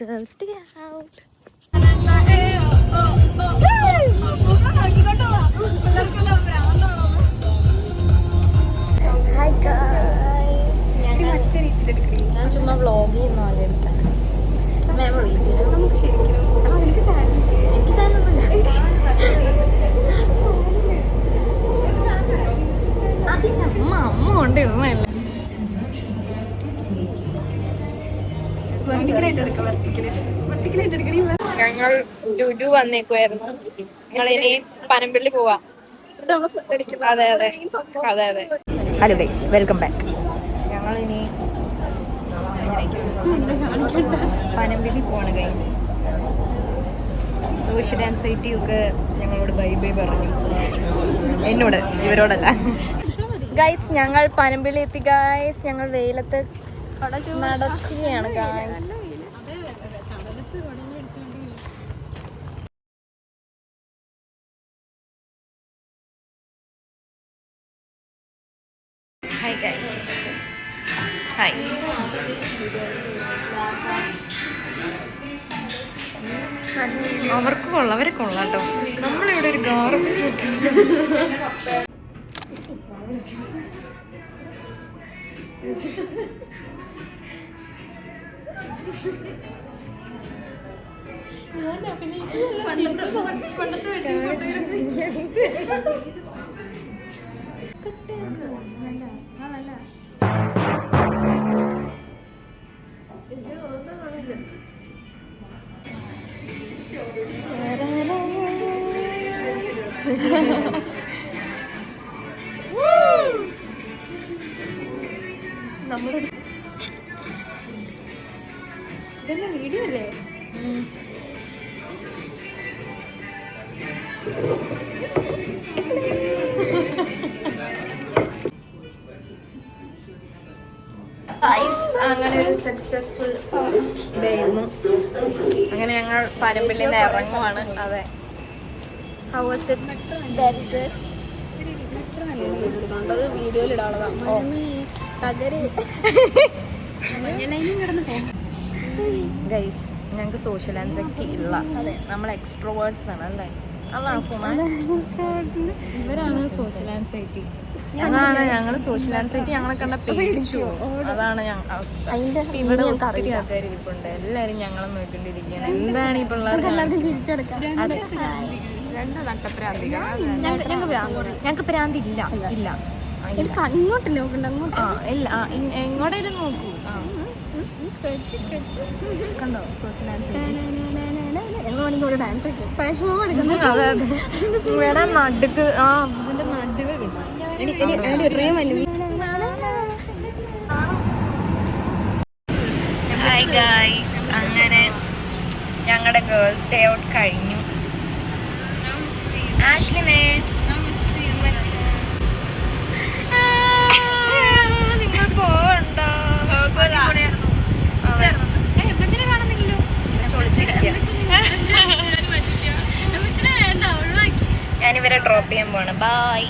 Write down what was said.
girls to get out. Hi guys. ഞാൻ ചുമ്മാ vlog ചെയ്യുന്ന പോലെ എടുക്കാൻ മെമ്മറീസ് നമുക്ക് ശരിക്കും എനിക്ക് ചാനലൊന്നുമില്ല. അത് ചമ്മ അമ്മ കൊണ്ടിരുന്നല്ലേ. ഞങ്ങൾ ലുലു വന്നേക്കുമായിരുന്നു. ഞങ്ങളിനി പനമ്പിള്ളി പോവാ. അതെ അതെ അതെ അതെ. Hello guys, welcome back. ഞങ്ങളിനി പനമ്പിള്ളി പോവാണ് ഗൈസ്. സോഷ്യൽ ആൻസൈറ്റി ഒക്കെ ഞങ്ങളോട് ബൈ ബൈ പറഞ്ഞു. എന്നോട്, ഇവരോടല്ല. ഗൈസ് ഞങ്ങൾ പനമ്പിള്ളി എത്തി ഗൈസ്. ഞങ്ങൾ വെയിലത്ത് നടക്കുകയാണ് ഗൈസ്. Hi guys. ഹായ്. അവർക്ക് കൊള്ളാം, അവരെ കൊള്ളാം കേട്ടോ. നമ്മളിവിടെ ഒരു ഗാർബേജ് നമ്മുടെ ഇതെല്ലാം വീഡിയോ അല്ലേ? അങ്ങനെ ഒരു സക്സസ്ഫുൾ ഡേ ആയിരുന്നു. അങ്ങനെ ഞങ്ങൾ പനമ്പിള്ളിയിൽ നിന്ന് ഇറങ്ങുവാണ്. അതെ. How was it? Very good. അത് വീഡിയോയിലിടാനുള്ളതാണ്. ഗൈസ്, ഞങ്ങൾക്ക് സോഷ്യൽ ആൻസൈറ്റി ഇല്ല. അതെ, നമ്മൾ എക്സ്ട്രോവേർട്സ് ആണ് അല്ലേ? ഇവരാണ് സോഷ്യൽ ആൻസൈറ്റി. ഞങ്ങൾ സോഷ്യൽ ആൻസൈറ്റി ഞങ്ങളെ കണ്ട പേടിച്ചു. അതാണ് അവസ്ഥ. ഇവിടെ ഒത്തിരി ആൾക്കാർ ഇരിപ്പുണ്ട്. എല്ലാരും ഞങ്ങളെ നോക്കിക്കൊണ്ടിരിക്കുകയാണ്. എന്താണ് ഈ പിള്ളേർക്ക് എല്ലാവർക്കും ചിരിച്ചെടുക്കാം. ഞങ്ങൾക്ക് പ്രാന്തി ഇല്ല. ഇല്ല, അങ്ങോട്ടല്ലേ നോക്കണ്ട, അങ്ങോട്ട് ഇല്ല, എങ്ങോട്ടേലും നോക്കൂ. കണ്ടോ സോഷ്യൽ ആൻസൈറ്റി. ഞങ്ങൾ ഡാൻസ് വയ്ക്കും. ഫാഷൻ മൂവ് എടുക്കുന്നത്. അതെ അതെ. ഇവിടെ നടുക്ക് ഇതിന്റെ നടുവ് കിട്ടും. Hi guys. അങ്ങനെ ഞങ്ങളുടെ ഗേൾസ് ഡേ ഔട്ട് കഴിഞ്ഞു. ആഷ്ലിനെ നിങ്ങൾ പോവണ്ടോ? ഞാനിവരെ ഡ്രോപ്പ് ചെയ്യാൻ പോവാണ്. ബൈ.